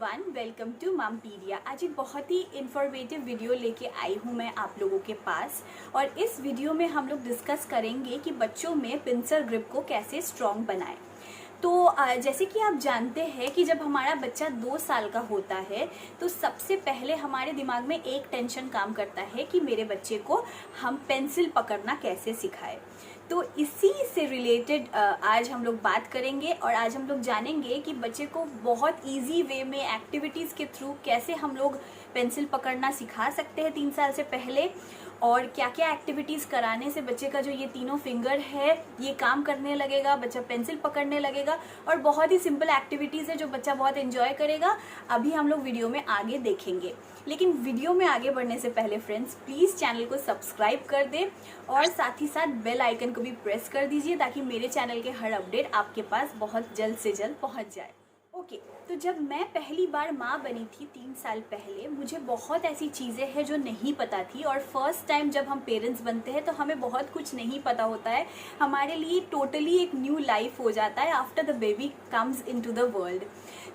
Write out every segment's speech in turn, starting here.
Everyone, welcome to ममपीडिया। आज एक बहुत ही इंफॉर्मेटिव वीडियो लेके आई हूँ मैं आप लोगों के पास। और इस वीडियो में हम लोग डिस्कस करेंगे कि बच्चों में पिंसर ग्रिप को कैसे स्ट्रॉन्ग बनाएं। तो जैसे कि आप जानते हैं कि जब हमारा बच्चा 2 साल का होता है तो सबसे पहले हमारे दिमाग में एक टेंशन काम करता है कि मेरे बच्चे को हम पेंसिल पकड़ना कैसे सिखाएं। तो इसी से रिलेटेड आज हम लोग बात करेंगे और आज हम लोग जानेंगे कि बच्चे को बहुत इजी वे में एक्टिविटीज़ के थ्रू कैसे हम लोग पेंसिल पकड़ना सिखा सकते हैं 3 साल से पहले, और क्या क्या एक्टिविटीज़ कराने से बच्चे का जो ये तीनों फिंगर है ये काम करने लगेगा, बच्चा पेंसिल पकड़ने लगेगा। और बहुत ही सिंपल एक्टिविटीज़ है जो बच्चा बहुत एंजॉय करेगा। अभी हम लोग वीडियो में आगे देखेंगे, लेकिन वीडियो में आगे बढ़ने से पहले फ्रेंड्स प्लीज़ चैनल को सब्सक्राइब कर दें और साथ ही साथ बेल आइकन को भी प्रेस कर दीजिए ताकि मेरे चैनल के हर अपडेट आपके पास बहुत जल्द से जल्द पहुंच जाए। ओके, तो जब मैं पहली बार माँ बनी थी 3 साल पहले, मुझे बहुत ऐसी चीज़ें हैं जो नहीं पता थी। और फर्स्ट टाइम जब हम पेरेंट्स बनते हैं तो हमें बहुत कुछ नहीं पता होता है, हमारे लिए टोटली एक न्यू लाइफ हो जाता है after the baby comes into the world.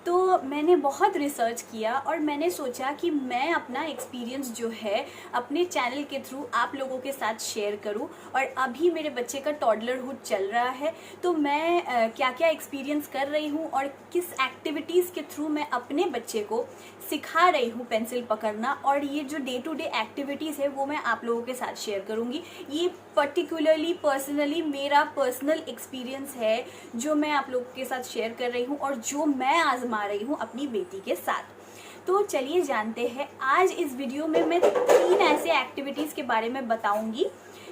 तो मैंने बहुत रिसर्च किया और मैंने सोचा कि मैं अपना एक्सपीरियंस जो है अपने चैनल के थ्रू आप लोगों के साथ शेयर करूं। और अभी मेरे बच्चे का टॉडलरहुड चल रहा है, तो मैं क्या क्या एक्सपीरियंस कर रही हूं और किस एक्टिविटीज़ के थ्रू मैं अपने बच्चे को सिखा रही हूँ पेंसिल पकड़ना, और ये जो डे टू डे एक्टिविटीज़ है वो मैं आप लोगों के साथ शेयर करूँगी। ये पर्टिकुलरली पर्सनली मेरा पर्सनल एक्सपीरियंस है जो मैं आप लोगों के साथ शेयर कर रही हूँ और जो मैं आजमा रही हूँ अपनी बेटी के साथ। तो चलिए जानते हैं, आज इस वीडियो में मैं 3 ऐसे एक्टिविटीज़ के बारे में बताऊंगी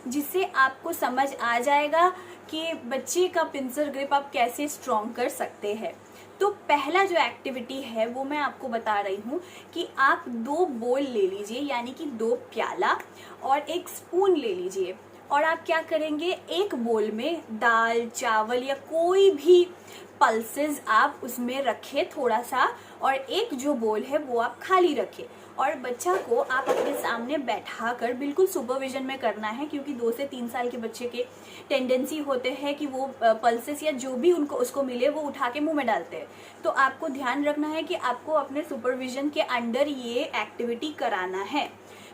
जिससे आपको समझ आ जाएगा कि बच्चे का पिंसर ग्रिप आप कैसे स्ट्रॉन्ग कर सकते हैं। तो पहला जो एक्टिविटी है वो मैं आपको बता रही हूँ कि आप 2 बोल ले लीजिए, यानी कि 2 प्याला और एक स्पून ले लीजिए। और आप क्या करेंगे, एक बोल में दाल चावल या कोई भी पल्सेस आप उसमें रखें थोड़ा सा, और एक जो बोल है वो आप खाली रखें। और बच्चा को आप अपने सामने बैठा कर बिल्कुल सुपरविजन में करना है, क्योंकि 2 से 3 साल के बच्चे के टेंडेंसी होते हैं कि वो पल्सेस या जो भी उनको उसको मिले वो उठा के मुंह में डालते हैं। तो आपको ध्यान रखना है कि आपको अपने सुपरविजन के अंडर ये एक्टिविटी कराना है।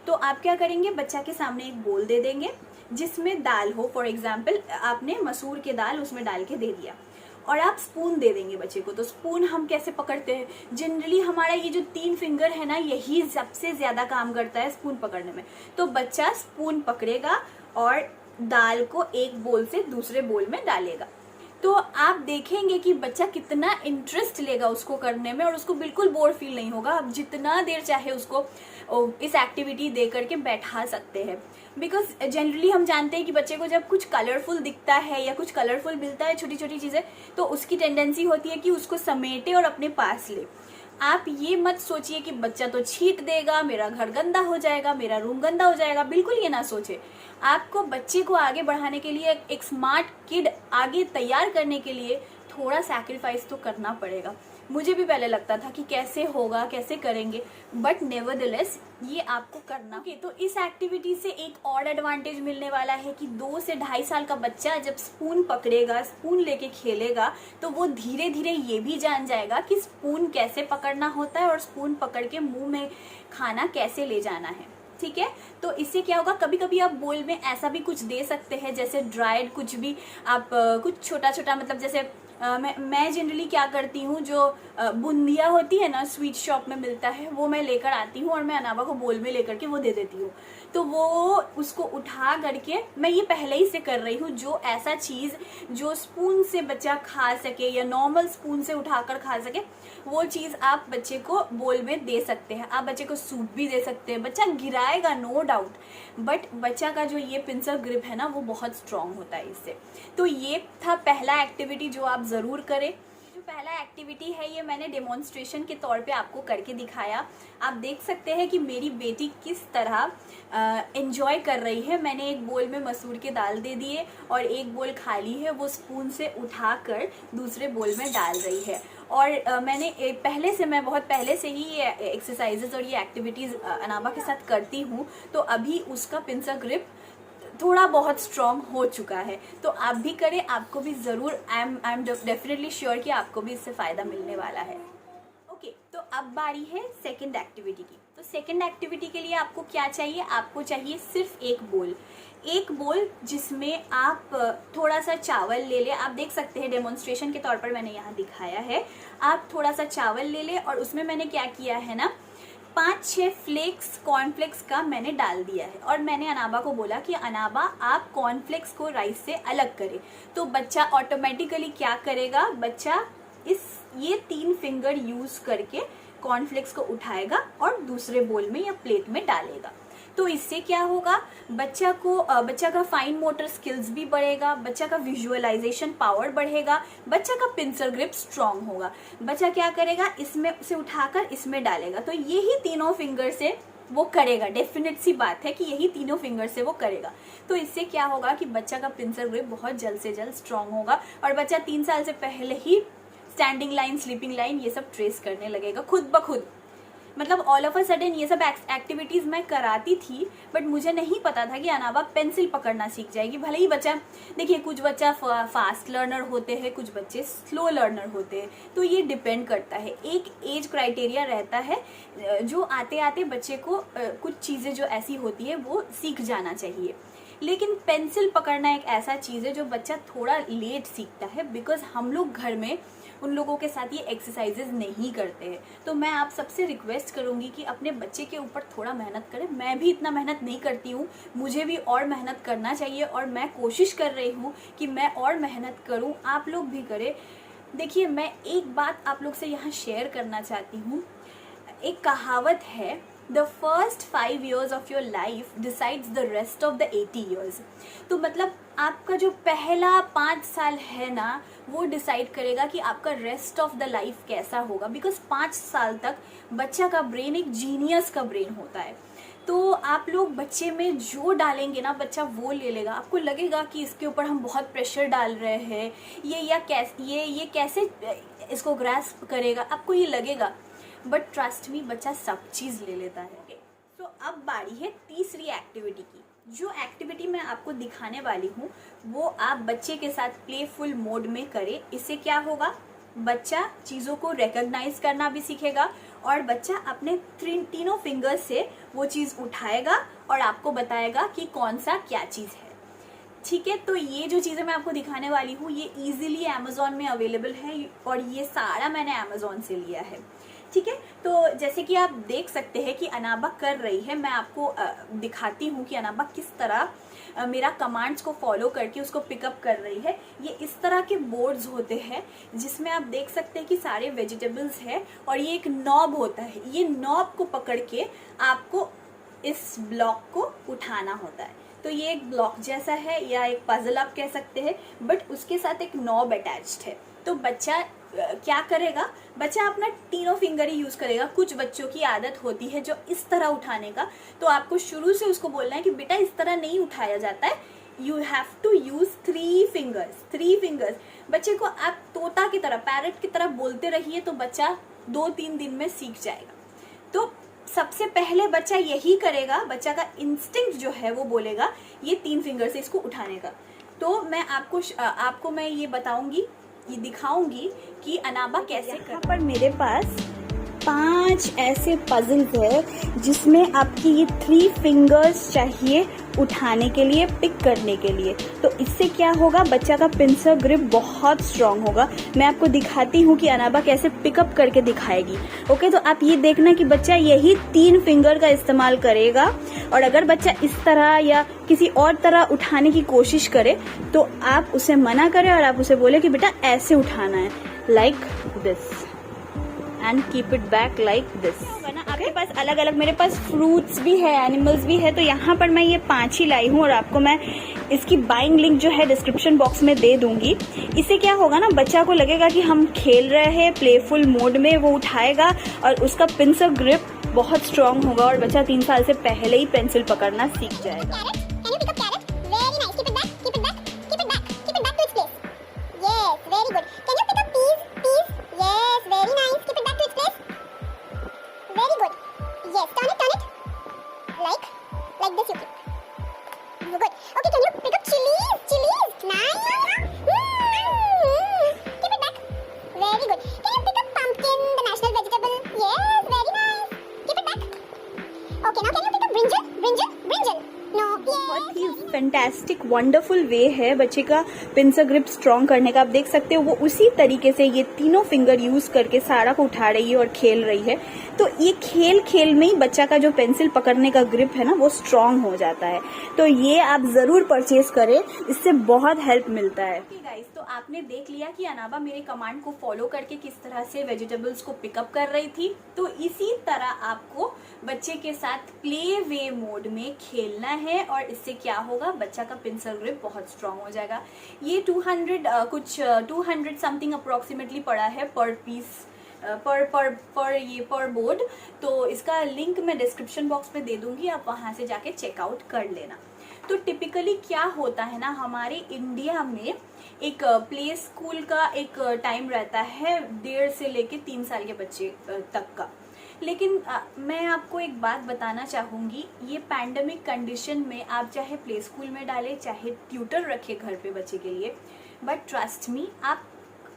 तो आप क्या करेंगे, बच्चा के सामने एक बोल दे देंगे जिसमें दाल हो। फॉर एग्जाम्पल आपने मसूर के दाल उसमें डाल के दे दिया, और आप स्पून दे देंगे बच्चे को। तो स्पून हम कैसे पकड़ते हैं, जनरली हमारा ये जो 3 फिंगर है ना, यही सबसे ज्यादा काम करता है स्पून पकड़ने में। तो बच्चा स्पून पकड़ेगा और दाल को एक बोल से दूसरे बोल में डालेगा। तो आप देखेंगे कि बच्चा कितना इंटरेस्ट लेगा उसको करने में, और उसको बिल्कुल बोर फील नहीं होगा। आप जितना देर चाहे उसको इस एक्टिविटी दे करके बैठा सकते हैं। बिकॉज जनरली हम जानते हैं कि बच्चे को जब कुछ कलरफुल दिखता है या कुछ कलरफुल मिलता है, छोटी छोटी चीज़ें, तो उसकी टेंडेंसी होती है कि उसको समेटे और अपने पास ले। आप ये मत सोचिए कि बच्चा तो छींट देगा, मेरा घर गंदा हो जाएगा, मेरा रूम गंदा हो जाएगा, बिल्कुल ये ना सोचे। आपको बच्चे को आगे बढ़ाने के लिए, एक स्मार्ट किड आगे तैयार करने के लिए थोड़ा सैक्रिफाइस तो करना पड़ेगा। मुझे भी पहले लगता था कि कैसे होगा, कैसे करेंगे, बट नेवरदलेस ये आपको करना। ओके, तो इस एक्टिविटी से एक और एडवांटेज मिलने वाला है कि 2 से 2.5 साल का बच्चा जब स्पून पकड़ेगा, स्पून लेके खेलेगा, तो वो धीरे धीरे ये भी जान जाएगा कि स्पून कैसे पकड़ना होता है और स्पून पकड़ के मुंह में खाना कैसे ले जाना है। ठीक है, तो इससे क्या होगा, कभी कभी आप बोल में ऐसा भी कुछ दे सकते हैं जैसे ड्राइड कुछ भी आप कुछ छोटा छोटा, मतलब जैसे मैं जनरली क्या करती हूँ, जो बूंदिया होती है ना, स्वीट शॉप में मिलता है, वो मैं लेकर आती हूँ और मैं अनावा को बोल में लेकर के वो दे देती हूँ। तो वो उसको उठा करके, मैं ये पहले ही से कर रही हूँ, जो ऐसा चीज़ जो स्पून से बच्चा खा सके या नॉर्मल स्पून से उठाकर खा सके, वो चीज़ आप बच्चे को बोल में दे सकते हैं। आप बच्चे को सूप भी दे सकते हैं, बच्चा गिराएगा नो डाउट, बट बच्चा का जो ये पिंसर ग्रिप है ना वो बहुत स्ट्रांग होता है इससे। तो ये था पहला एक्टिविटी जो आप ज़रूर करें। जो पहला एक्टिविटी है ये मैंने डेमोन्स्ट्रेशन के तौर पे आपको करके दिखाया। आप देख सकते हैं कि मेरी बेटी किस तरह एंजॉय कर रही है। मैंने एक बोल में मसूर के दाल दे दिए और एक बोल खाली है, वो स्पून से उठाकर दूसरे बोल में डाल रही है। और मैं बहुत पहले से ही ये एक्सरसाइजेज और ये एक्टिविटीज़ अनाबा के साथ करती हूँ, तो अभी उसका पिंसर ग्रिप थोड़ा बहुत स्ट्रॉन्ग हो चुका है। तो आप भी करें, आपको भी ज़रूर, आई एम डेफिनेटली श्योर कि आपको भी इससे फ़ायदा मिलने वाला है। ओके, तो अब बारी है सेकंड एक्टिविटी की। तो सेकंड एक्टिविटी के लिए आपको क्या चाहिए, आपको चाहिए सिर्फ एक बोल जिसमें आप थोड़ा सा चावल ले ले। आप देख सकते हैं डेमोन्स्ट्रेशन के तौर पर मैंने यहाँ दिखाया है। आप थोड़ा सा चावल ले ले और उसमें मैंने क्या किया है ना, 5-6 फ्लेक्स कॉर्नफ्लेक्स का मैंने डाल दिया है। और मैंने अनाबा को बोला कि अनाबा आप कॉर्नफ्लेक्स को राइस से अलग करे। तो बच्चा ऑटोमेटिकली क्या करेगा, बच्चा ये 3 फिंगर यूज करके कॉर्नफ्लेक्स को उठाएगा और दूसरे बोल में या प्लेट में डालेगा। तो इससे क्या होगा, बच्चा का फाइन मोटर स्किल्स भी बढ़ेगा, बच्चा का विजुअलाइजेशन पावर बढ़ेगा, बच्चा का पिंसर ग्रिप स्ट्रांग होगा। बच्चा क्या करेगा, इसमें से उठाकर इसमें डालेगा। तो यही तीनों फिंगर से वो करेगा, डेफिनेट सी बात है कि यही तीनों फिंगर से वो करेगा। तो इससे क्या होगा कि बच्चा का पिंसर ग्रिप बहुत जल्द से जल्द स्ट्रांग होगा और बच्चा 3 साल से पहले ही स्टैंडिंग लाइन, स्लीपिंग लाइन ये सब ट्रेस करने लगेगा खुद ब खुद। मतलब ऑल ऑफ अ सडन ये सब एक्टिविटीज मैं कराती थी, बट मुझे नहीं पता था कि अनाबा पेंसिल पकड़ना सीख जाएगी। भले ही बच्चा, देखिए कुछ बच्चा फास्ट लर्नर होते हैं, कुछ बच्चे स्लो लर्नर होते हैं, तो ये डिपेंड करता है। एक एज क्राइटेरिया रहता है जो आते आते बच्चे को कुछ चीज़ें जो ऐसी होती है वो सीख जाना चाहिए। लेकिन पेंसिल पकड़ना एक ऐसा चीज़ है जो बच्चा थोड़ा लेट सीखता है, बिकॉज हम लोग घर में उन लोगों के साथ ये एक्सरसाइजेज नहीं करते हैं। तो मैं आप सबसे रिक्वेस्ट करूंगी कि अपने बच्चे के ऊपर थोड़ा मेहनत करें। मैं भी इतना मेहनत नहीं करती हूँ, मुझे भी और मेहनत करना चाहिए और मैं कोशिश कर रही हूँ कि मैं और मेहनत करूँ, आप लोग भी करें। देखिए, मैं एक बात आप लोग से यहाँ शेयर करना चाहती हूँ। एक कहावत है, The first 5 years of your life decides the rest of the 80 years। तो मतलब आपका जो पहला 5 साल है ना, वो डिसाइड करेगा कि आपका रेस्ट ऑफ द लाइफ कैसा होगा। बिकॉज 5 साल तक बच्चा का ब्रेन एक जीनियस का ब्रेन होता है। तो आप लोग बच्चे में जो डालेंगे ना, बच्चा वो ले लेगा। आपको लगेगा कि इसके ऊपर हम बहुत प्रेशर डाल रहे हैं, ये कैसे इसको ग्रास्प करेगा, आपको ये लगेगा। बट ट्रस्ट मी, बच्चा सब चीज़ ले लेता है। तो अब बारी है तीसरी एक्टिविटी की। जो एक्टिविटी मैं आपको दिखाने वाली हूँ वो आप बच्चे के साथ प्लेफुल मोड में करें। इससे क्या होगा, बच्चा चीज़ों को रिकॉग्नाइज करना भी सीखेगा और बच्चा अपने तीनों फिंगर्स से वो चीज़ उठाएगा और आपको बताएगा कि कौन सा क्या चीज़ है। ठीक है, तो ये जो चीज़ें मैं आपको दिखाने वाली हूँ ये इजीली अमेज़ॉन में अवेलेबल है और ये सारा मैंने अमेज़ॉन से लिया है। ठीक है, तो जैसे कि आप देख सकते हैं कि अनाबा कर रही है। मैं आपको दिखाती हूँ कि अनाबा किस तरह मेरा कमांड्स को फॉलो करके उसको पिकअप कर रही है। ये इस तरह के बोर्ड्स होते हैं जिसमें आप देख सकते हैं कि सारे वेजिटेबल्स है और ये एक नॉब होता है। ये नॉब को पकड़ के आपको इस ब्लॉक को उठाना होता है। तो ये एक ब्लॉक जैसा है या एक पजल आप कह सकते हैं, बट उसके साथ एक नॉब अटैच्ड है। तो बच्चा क्या करेगा, बच्चा अपना तीनों फिंगर ही यूज करेगा। कुछ बच्चों की आदत होती है जो इस तरह उठाने का, तो आपको शुरू से उसको बोलना है कि बेटा इस तरह नहीं उठाया जाता है, you have to use 3 fingers. बच्चे को आप तोता की तरह, पैरट की तरह बोलते रहिए तो बच्चा 2-3 दिन में सीख जाएगा। तो सबसे पहले बच्चा यही करेगा, बच्चा का इंस्टिंक्ट जो है वो बोलेगा ये 3 फिंगर से इसको उठाने का। तो मैं आपको मैं ये बताऊंगी, ये दिखाऊंगी कि अनाबा कैसे कर। यहाँ पर मेरे पास 5 ऐसे पजल्स है जिसमें आपकी ये 3 फिंगर्स चाहिए उठाने के लिए, पिक करने के लिए। तो इससे क्या होगा, बच्चा का पिंसर ग्रिप बहुत स्ट्रांग होगा। मैं आपको दिखाती हूँ कि अनाबा कैसे पिकअप करके दिखाएगी। ओके, तो आप ये देखना कि बच्चा यही 3 फिंगर का इस्तेमाल करेगा और अगर बच्चा इस तरह या किसी और तरह उठाने की कोशिश करे तो आप उसे मना करें और आप उसे बोले कि बेटा ऐसे उठाना है, like this, and keep it back like this. आपके पास अलग अलग, मेरे पास फ्रूट्स भी है, एनिमल्स भी है, तो यहाँ पर मैं ये 5 ही लाई हूँ और आपको मैं इसकी बाइंग लिंक जो है डिस्क्रिप्शन बॉक्स में दे दूंगी। इससे क्या होगा ना, बच्चा को लगेगा कि हम खेल रहे हैं, प्लेफुल मोड में वो उठाएगा और उसका पिंसर ग्रिप बहुत स्ट्रांग होगा और बच्चा 3 साल से पहले ही पेंसिल पकड़ना सीख जाएगा। Very good. Can you pick up pumpkin, the national vegetable? Fantastic wonderful वे है बच्चे का पिंसर ग्रिप स्ट्रॉन्ग करने का। आप देख सकते हो वो उसी तरीके से ये तीनों फिंगर यूज करके सारा को उठा रही है और खेल रही है। तो ये खेल खेल में ही बच्चा का जो पेंसिल पकड़ने का ग्रिप है ना वो स्ट्रॉन्ग हो जाता है। तो ये आप जरूर परचेज करें, इससे बहुत हेल्प मिलता है। गाइस, तो आपने देख लिया कि अनाबा मेरे कमांड को फॉलो करके किस तरह से वेजिटेबल्स को पिकअप कर रही थी। तो इसी तरह आपको बच्चे के साथ प्ले वे मोड में खेलना है और इससे क्या होगा, बच्चा का पिंसल ग्रिप बहुत स्ट्रांग हो जाएगा। ये 200 समथिंग अप्रोक्सीमेटली पड़ा है पर पीस पर बोर्ड। तो इसका लिंक मैं डिस्क्रिप्शन बॉक्स में दे दूंगी, आप वहां से जाके चेकआउट कर लेना। तो टिपिकली क्या होता है ना, हमारे इंडिया में एक प्ले स्कूल का एक टाइम रहता है 1.5 से लेके 3 साल के बच्चे तक का। लेकिन मैं आपको एक बात बताना चाहूँगी, ये पैंडेमिक कंडीशन में आप चाहे प्ले स्कूल में डालें चाहे ट्यूटर रखे घर पे बच्चे के लिए, बट ट्रस्ट मी, आप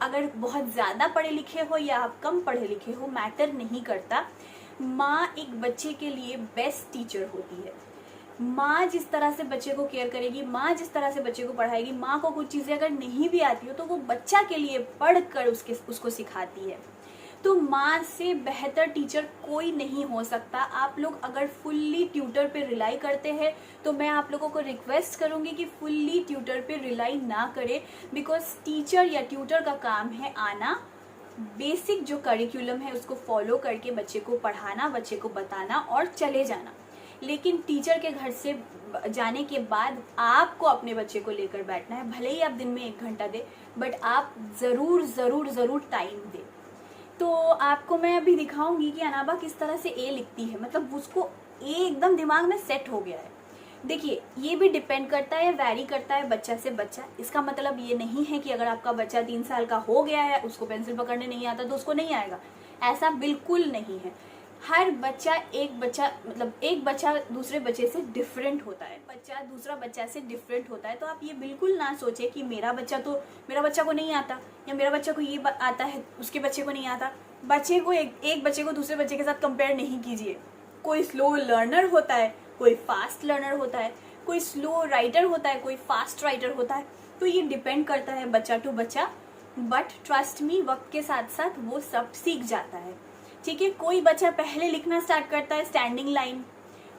अगर बहुत ज़्यादा पढ़े लिखे हो या आप कम पढ़े लिखे हो मैटर नहीं करता। माँ एक बच्चे के लिए बेस्ट टीचर होती है। माँ जिस तरह से बच्चे को केयर करेगी, माँ जिस तरह से बच्चे को पढ़ाएगी, माँ को कुछ चीज़ें अगर नहीं भी आती हो तो वो बच्चा के लिए पढ़ कर उसको सिखाती है। तो माँ से बेहतर टीचर कोई नहीं हो सकता। आप लोग अगर फुल्ली ट्यूटर पे रिलाई करते हैं तो मैं आप लोगों को रिक्वेस्ट करूंगी कि फुल्ली ट्यूटर पे रिलाई ना करें, बिकॉज टीचर या ट्यूटर का काम है आना, बेसिक जो करिकुलम है उसको फॉलो करके बच्चे को पढ़ाना, बच्चे को बताना और चले जाना। लेकिन टीचर के घर से जाने के बाद आपको अपने बच्चे को लेकर बैठना है। भले ही आप दिन में 1 घंटा दे, बट आप जरूर जरूर जरूर टाइम दे। तो आपको मैं अभी दिखाऊंगी कि अनाबा किस तरह से ए लिखती है, मतलब उसको ए एकदम दिमाग में सेट हो गया है। देखिए, ये भी डिपेंड करता है, वैरी करता है बच्चा से बच्चा। इसका मतलब ये नहीं है कि अगर आपका बच्चा 3 साल का हो गया है, उसको पेंसिल पकड़ने नहीं आता तो उसको नहीं आएगा, ऐसा बिल्कुल नहीं है। हर बच्चा एक बच्चा दूसरे बच्चे से डिफरेंट होता है, बच्चा दूसरा बच्चा से डिफरेंट होता है। तो आप ये बिल्कुल ना सोचे कि मेरा बच्चा को नहीं आता या मेरा बच्चा को ये आता है उसके बच्चे को नहीं आता। बच्चे को एक बच्चे को दूसरे बच्चे के साथ कंपेयर नहीं कीजिए। कोई स्लो लर्नर होता है, कोई फास्ट लर्नर होता है, कोई स्लो राइटर होता है, कोई फास्ट राइटर होता है। तो ये डिपेंड करता है बच्चा टू बच्चा, बट ट्रस्ट मी, वक्त के साथ साथ वो सब सीख जाता है। ठीक है, कोई बच्चा पहले लिखना स्टार्ट करता है स्टैंडिंग लाइन,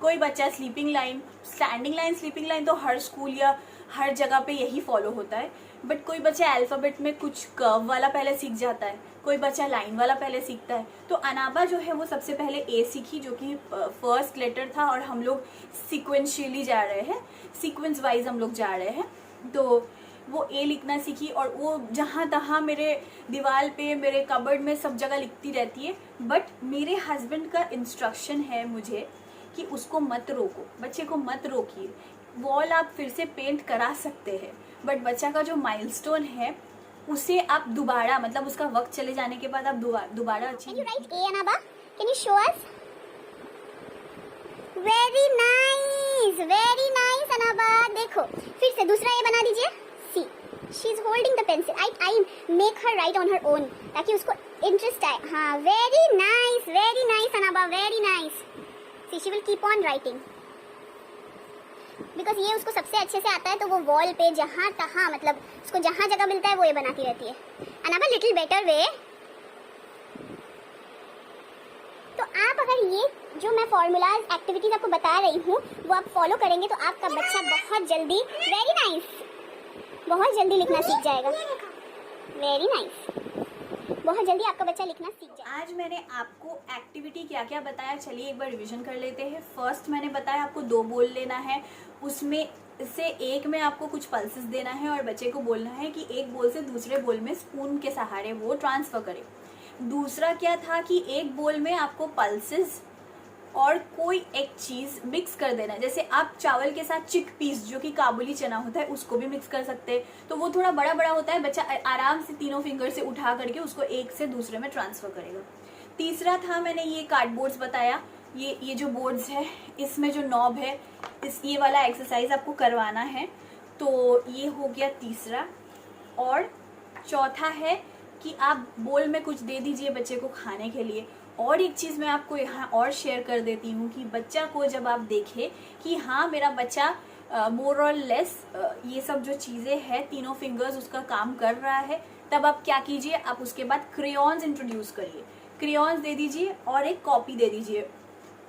कोई बच्चा sleeping line. Standing line sleeping line तो हर स्कूल या हर जगह पे यही फॉलो होता है, बट कोई बच्चा अल्फाबेट में कुछ कर्व वाला पहले सीख जाता है, कोई बच्चा लाइन वाला पहले सीखता है। तो अनाबा जो है वो सबसे पहले ए सीखी, जो कि फर्स्ट लेटर था, और हम लोग सिक्वेंशियली जा रहे हैं, सीक्वेंस वाइज हम लोग जा रहे हैं। तो वो ए लिखना सीखी और वो जहाँ तहाँ मेरे दीवार पे, मेरे कबर्ड में सब जगह लिखती रहती है। बट मेरे हस्बैंड का इंस्ट्रक्शन है मुझे कि उसको मत रोको, बच्चे को मत रोकिए। वॉल आप फिर से पेंट करा सकते हैं, बट बच्चा का जो माइलस्टोन है उसे आप दोबारा, मतलब उसका वक्त चले जाने के बाद आप दोबारा अच्छी। Can you write A, Anaba? Can you show us? Very nice, Anaba. देखो, फिर से दूसरा A बना दीजिए। See, she is holding the pencil. I make her write on her own, ताकि उसको interest आए। हाँ, very nice, Anaba, very nice. See, she will keep on writing. Because ये उसको सबसे अच्छे से आता है, तो वो वॉल पे जहाँ तहाँ, मतलब उसको जहाँ जगह मिलता है वो ये बनाती रहती है। अनाबा, लिटिल बेटर वे। तो आप अगर ये जो मैं फॉर्मूलाज एक्टिविटीज आपको बता रही हूँ वो आप फॉलो करेंगे तो आपका बच्चा बहुत जल्दी, वेरी नाइस, बहुत जल्दी लिखना सीख जाएगा। वेरी नाइस, बहुत जल्दी आपका बच्चा लिखना सीख जाए। आज मैंने आपको एक्टिविटी क्या क्या बताया, चलिए एक बार रिवीजन कर लेते हैं। फर्स्ट मैंने बताया आपको 2 बोल लेना है, उसमें से एक में आपको कुछ पल्सेस देना है और बच्चे को बोलना है कि एक बोल से दूसरे बोल में स्पून के सहारे वो ट्रांसफर करे। दूसरा क्या था कि एक बोल में आपको पल्सेस और कोई एक चीज मिक्स कर देना है। जैसे आप चावल के साथ चिक पीस, जो कि काबुली चना होता है, उसको भी मिक्स कर सकते हैं। तो वो थोड़ा बड़ा बड़ा होता है, बच्चा आराम से तीनों फिंगर से उठा करके उसको एक से दूसरे में ट्रांसफर करेगा। तीसरा था मैंने ये कार्डबोर्ड्स बताया, ये जो बोर्ड्स है इसमें जो नॉब है, ये वाला एक्सरसाइज आपको करवाना है। तो ये हो गया तीसरा। और चौथा है कि आप बोल में कुछ दे दीजिए बच्चे को खाने के लिए। और एक चीज़ मैं आपको यहाँ और शेयर कर देती हूँ कि बच्चा को जब आप देखें कि हाँ मेरा बच्चा मोर और लेस ये सब जो चीज़ें हैं, तीनों फिंगर्स उसका काम कर रहा है, तब आप क्या कीजिए, आप उसके बाद क्रेयॉन्स इंट्रोड्यूस करिए, क्रेयॉन्स दे दीजिए और एक कॉपी दे दीजिए।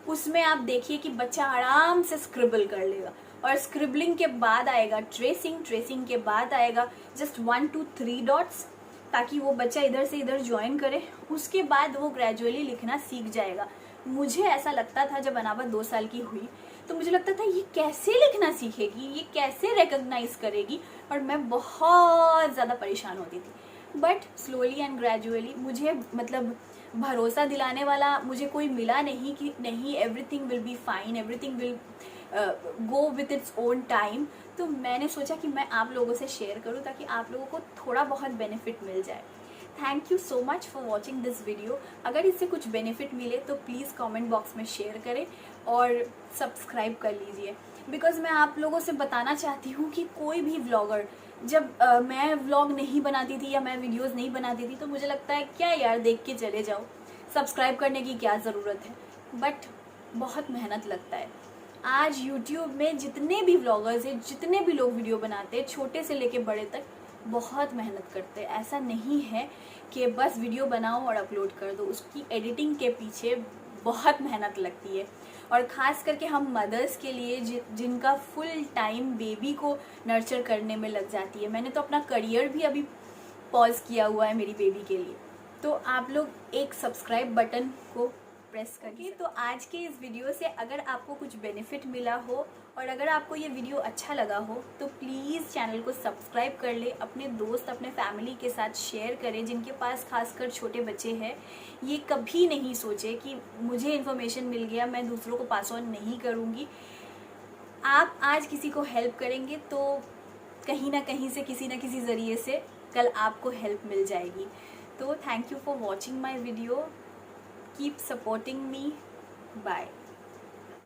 उसमें आप देखिए कि बच्चा आराम से स्क्रिबल कर लेगा, और स्क्रिबलिंग के बाद आएगा ट्रेसिंग, ट्रेसिंग के बाद आएगा जस्ट 1 to 3 डॉट्स, ताकि वो बच्चा इधर से इधर ज्वाइन करे। उसके बाद वो ग्रेजुअली लिखना सीख जाएगा। मुझे ऐसा लगता था जब अनाबा 2 साल की हुई तो मुझे लगता था ये कैसे लिखना सीखेगी, ये कैसे रिकॉग्नाइज करेगी, और मैं बहुत ज़्यादा परेशान होती थी। बट स्लोली एंड ग्रेजुअली मुझे मतलब भरोसा दिलाने वाला मुझे कोई मिला नहीं कि नहीं everything will be fine, everything will go with its own time. तो मैंने सोचा कि मैं आप लोगों से शेयर करूं ताकि आप लोगों को थोड़ा बहुत बेनिफिट मिल जाए। Thank you so much for watching this video. अगर इससे कुछ बेनिफिट मिले तो प्लीज़ कमेंट बॉक्स में शेयर करें और सब्सक्राइब कर लीजिए, बिकॉज मैं आप लोगों से बताना चाहती हूँ कि कोई भी व्लॉगर, जब मैं व्लॉग नहीं बनाती थी या मैं वीडियोस नहीं बनाती थी तो मुझे लगता है क्या यार देख के चले जाओ, सब्सक्राइब करने की क्या ज़रूरत है, बट बहुत मेहनत लगता है। आज यूट्यूब में जितने भी व्लॉगर्स हैं, जितने भी लोग वीडियो बनाते हैं, छोटे से लेके बड़े तक, बहुत मेहनत करते हैं। ऐसा नहीं है कि बस वीडियो बनाओ और अपलोड कर दो, उसकी एडिटिंग के पीछे बहुत मेहनत लगती है। और ख़ास करके हम मदर्स के लिए जिनका फुल टाइम बेबी को नर्चर करने में लग जाती है। मैंने तो अपना करियर भी अभी पॉज किया हुआ है मेरी बेबी के लिए। तो आप लोग एक सब्सक्राइब बटन को प्रेस करिए। तो आज के इस वीडियो से अगर आपको कुछ बेनिफिट मिला हो और अगर आपको ये वीडियो अच्छा लगा हो तो प्लीज़ चैनल को सब्सक्राइब कर ले, अपने दोस्त अपने फैमिली के साथ शेयर करें जिनके पास खासकर छोटे बच्चे हैं। ये कभी नहीं सोचे कि मुझे इन्फॉर्मेशन मिल गया मैं दूसरों को पास ऑन नहीं करूँगी। आप आज किसी को हेल्प करेंगे तो कहीं ना कहीं से किसी न किसी ज़रिए से कल आपको हेल्प मिल जाएगी। तो thank you for watching my video, keep supporting me, bye.